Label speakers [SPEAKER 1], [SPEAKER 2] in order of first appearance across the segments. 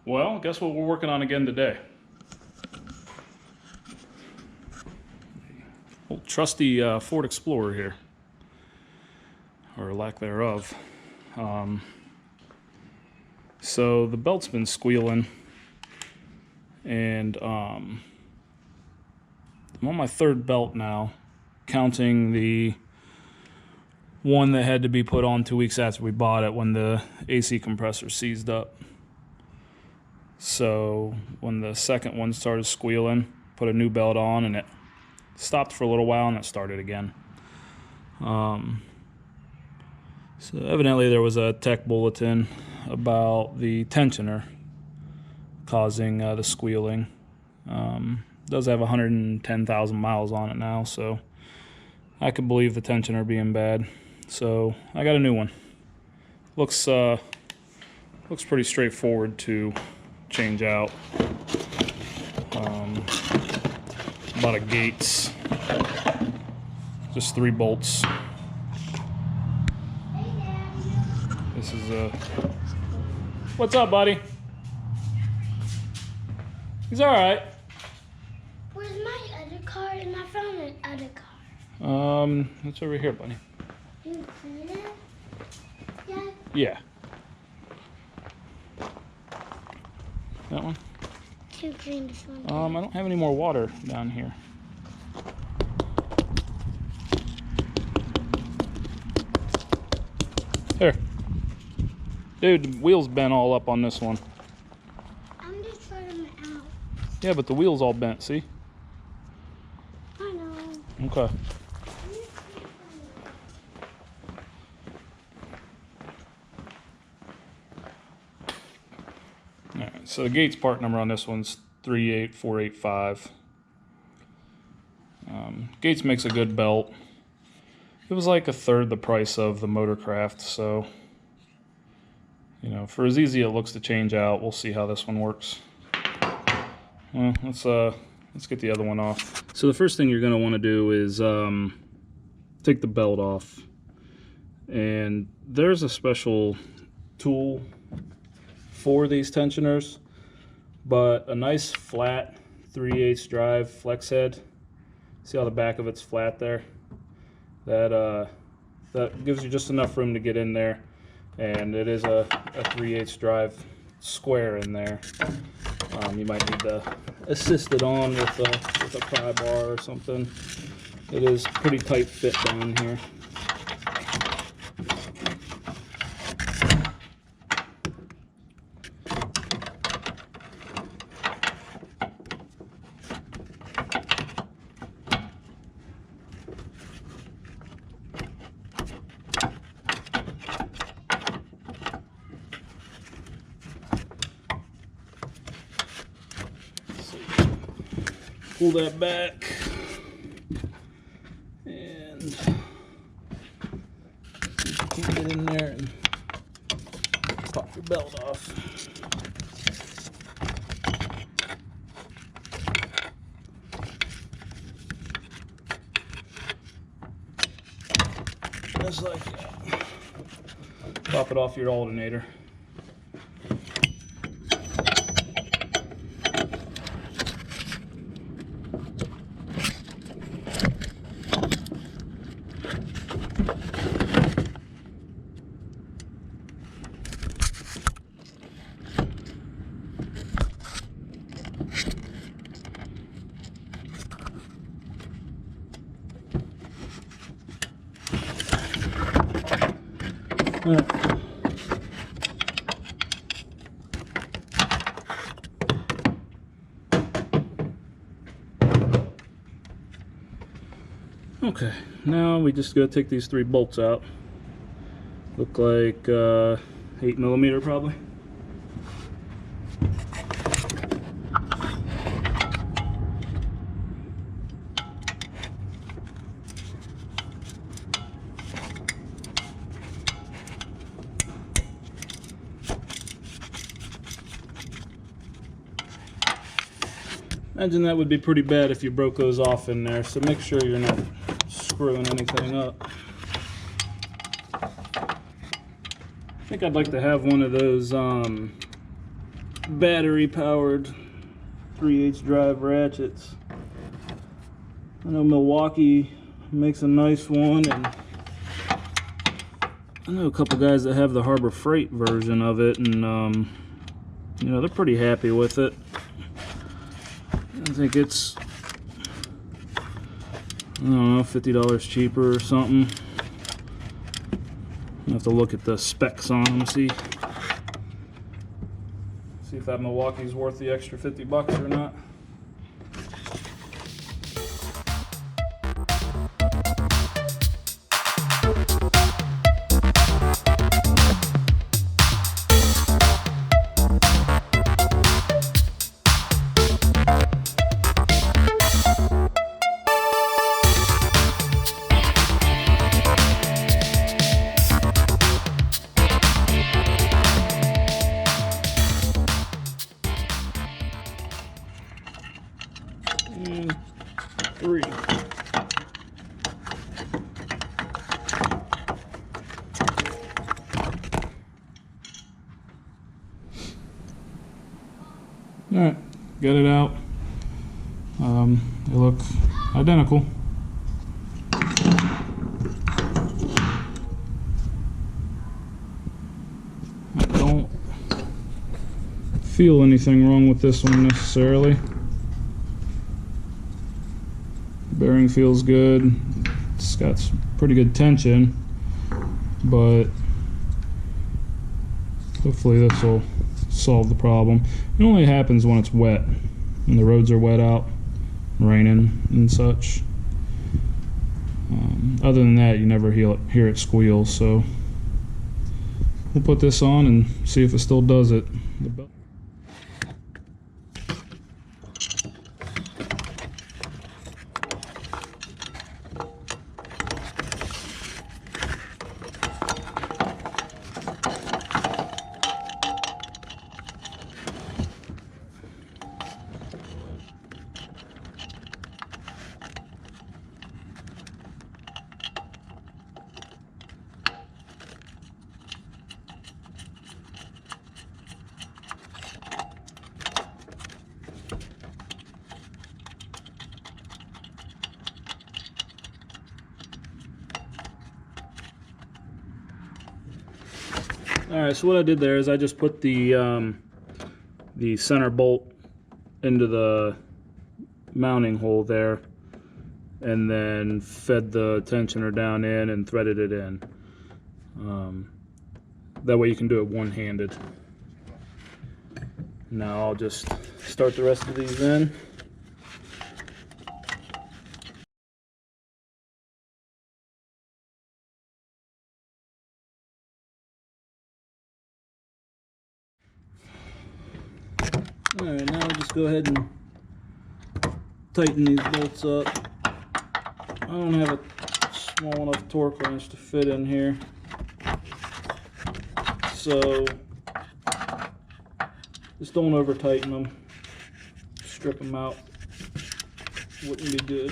[SPEAKER 1] Well, guess what we're working on again today? Old trusty Ford Explorer here, or lack thereof. So the belt's been squealing, and I'm on my third belt now, counting the one that had to be put on 2 weeks after we bought it when the AC compressor seized up. So when the second one started squealing, put a new belt on, and it stopped for a little while and it started again. So evidently there was a tech bulletin about the tensioner causing the squealing. It does have 110,000 miles on it now, so I could believe the tensioner being bad. So I got a new one. Looks pretty straightforward to change out. About a Gates, just 3 bolts. This is a, what's up, buddy? He's all right.
[SPEAKER 2] Where's my other car? And I found an other car.
[SPEAKER 1] It's over here, buddy.
[SPEAKER 2] You clean it? Yeah.
[SPEAKER 1] Yeah. That one?
[SPEAKER 2] To clean this one.
[SPEAKER 1] I don't have any more water down here. Here. Dude, the wheel's bent all up on this one.
[SPEAKER 2] I'm just trying them out.
[SPEAKER 1] Yeah, but the wheel's all bent, see?
[SPEAKER 2] I know.
[SPEAKER 1] Okay. Alright, so the Gates part number on this one's 38485. Gates makes a good belt. It was like a third the price of the Motorcraft, so you know, for as easy it looks to change out, we'll see how this one works. Well, let's get the other one off. So the first thing you're going to want to do is take the belt off, and there's a special tool for these tensioners, but a nice flat 3/8 drive flex head. See how the back of it's flat there? That gives you just enough room to get in there, and it is a 3/8 drive square in there. You might need to assist it on with a pry bar or something. It is pretty tight fit down here. Pull that back and you can get in there and pop your belt off. Just like that. Pop it off your alternator. Okay, now we just gotta take these 3 bolts out. Look like 8mm probably. Imagine that would be pretty bad if you broke those off in there, so make sure you're not screwing anything up. I think I'd like to have one of those battery powered 3/8 drive ratchets. I know Milwaukee makes a nice one, and I know a couple guys that have the Harbor Freight version of it, and you know, they're pretty happy with it. I think it's, I don't know, $50 cheaper or something. I have to look at the specs on them, see if that Milwaukee's worth the extra $50 or not. And 3. Alright, get it out. They look identical. I don't feel anything wrong with this one necessarily. Bearing feels good. It's got some pretty good tension, but hopefully this will solve the problem. It only happens when it's wet, when the roads are wet out, raining and such. Other than that, you never hear it squeal, so we'll put this on and see if it still does it. Alright, so what I did there is I just put the center bolt into the mounting hole there, and then fed the tensioner down in and threaded it in. That way you can do it one-handed. Now I'll just start the rest of these in. Alright, now we'll just go ahead and tighten these bolts up. I don't have a small enough torque wrench to fit in here, so just don't over tighten them. Strip them out wouldn't be good.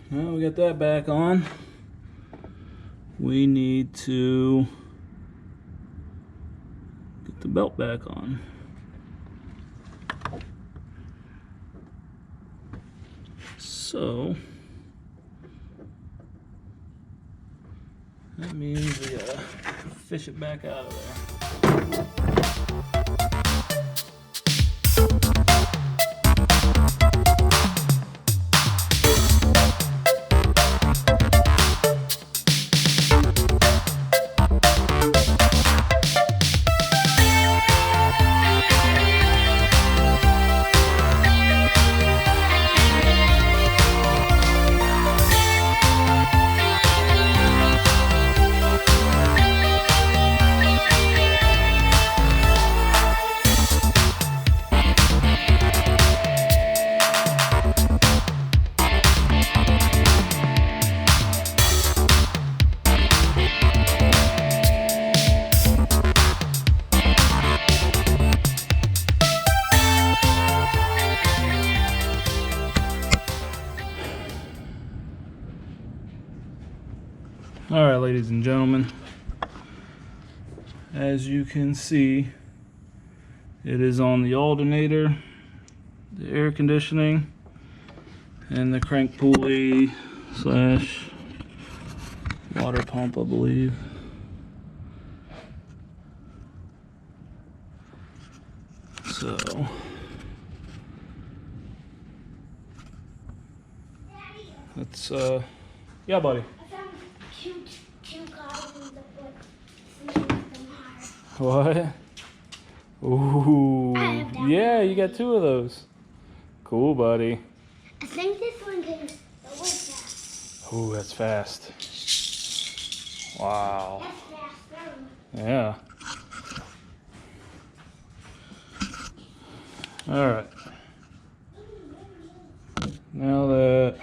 [SPEAKER 1] Well, we got that back on. We need to get the belt back on. So that means we gotta fish it back out of there. All right, ladies and gentlemen, as you can see, it is on the alternator, the air conditioning, and the crank pulley slash water pump, I believe. So that's yeah, buddy.
[SPEAKER 2] I found two cars in the book. Some of them are.
[SPEAKER 1] What? Ooh, yeah, you got two of those. Cool, buddy.
[SPEAKER 2] I think this one goes double fast.
[SPEAKER 1] Ooh, that's fast. Wow.
[SPEAKER 2] That's faster.
[SPEAKER 1] Yeah. All right. Now that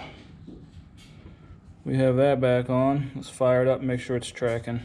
[SPEAKER 1] we have that back on, let's fire it up and make sure it's tracking.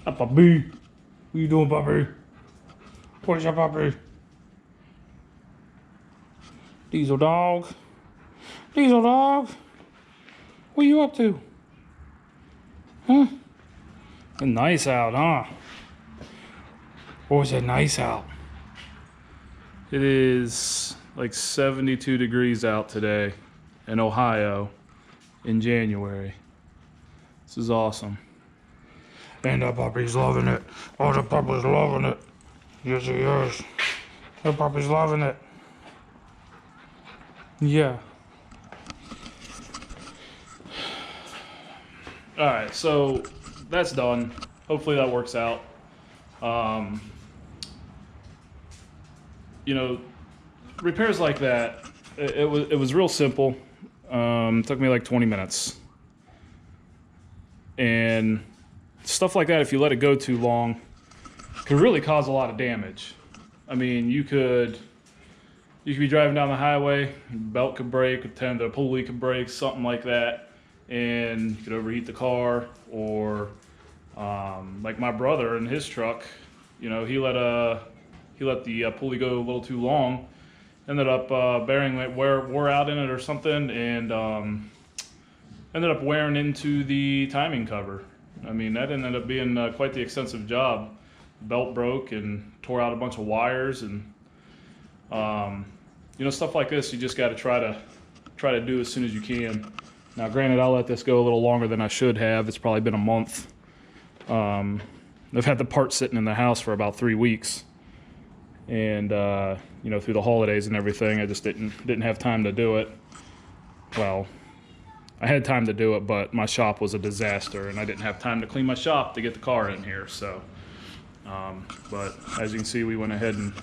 [SPEAKER 1] Up, puppy. What you doing, puppy? Where's your puppy? Diesel dog. Diesel dog. What are you up to? Huh? It's nice out, huh? Or is it nice out? It is like 72 degrees out today in Ohio in January. This is awesome. And the puppy's loving it. Oh, the puppy's loving it. Yes, he is. The puppy's loving it. Yeah. Alright, so that's done. Hopefully that works out. You know, repairs like that, it was real simple. Took me like 20 minutes. And stuff like that, if you let it go too long, could really cause a lot of damage. I mean, you could be driving down the highway, belt could break, the pulley could break, something like that, and you could overheat the car. Or like my brother in his truck, you know, he let the pulley go a little too long, ended up bearing it wore out in it or something, and ended up wearing into the timing cover. I mean, that ended up being quite the extensive job. Belt broke and tore out a bunch of wires, and you know, stuff like this you just got to try to do as soon as you can. Now, granted, I'll let this go a little longer than I should have. It's probably been a month. I've had the part sitting in the house for about 3 weeks, and you know, through the holidays and everything, I just didn't have time to do it. Well, I had time to do it, but my shop was a disaster, and I didn't have time to clean my shop to get the car in here. So, but as you can see, we went ahead and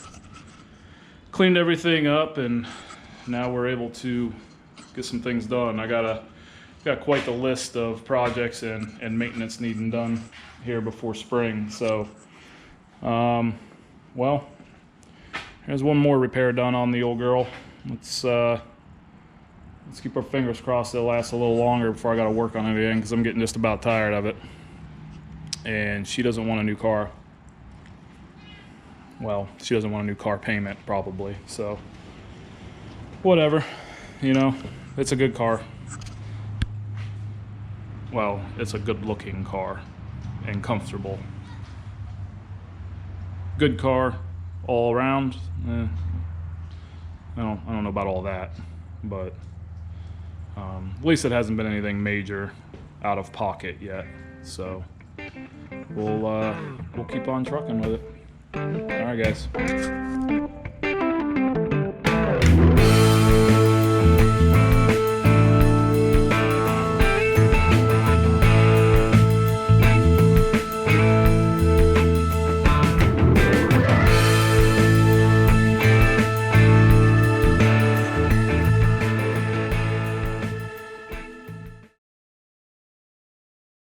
[SPEAKER 1] cleaned everything up, and now we're able to get some things done. I got quite the list of projects and maintenance needing done here before spring. So, well, here's one more repair done on the old girl. Let's keep our fingers crossed it'll last a little longer before I got to work on it again, because I'm getting just about tired of it. And she doesn't want a new car. Well, she doesn't want a new car payment, probably. So, whatever. You know, it's a good car. Well, it's a good-looking car and comfortable. Good car all around. I don't know about all that, but at least it hasn't been anything major out of pocket yet. So we'll keep on trucking with it. All right, guys.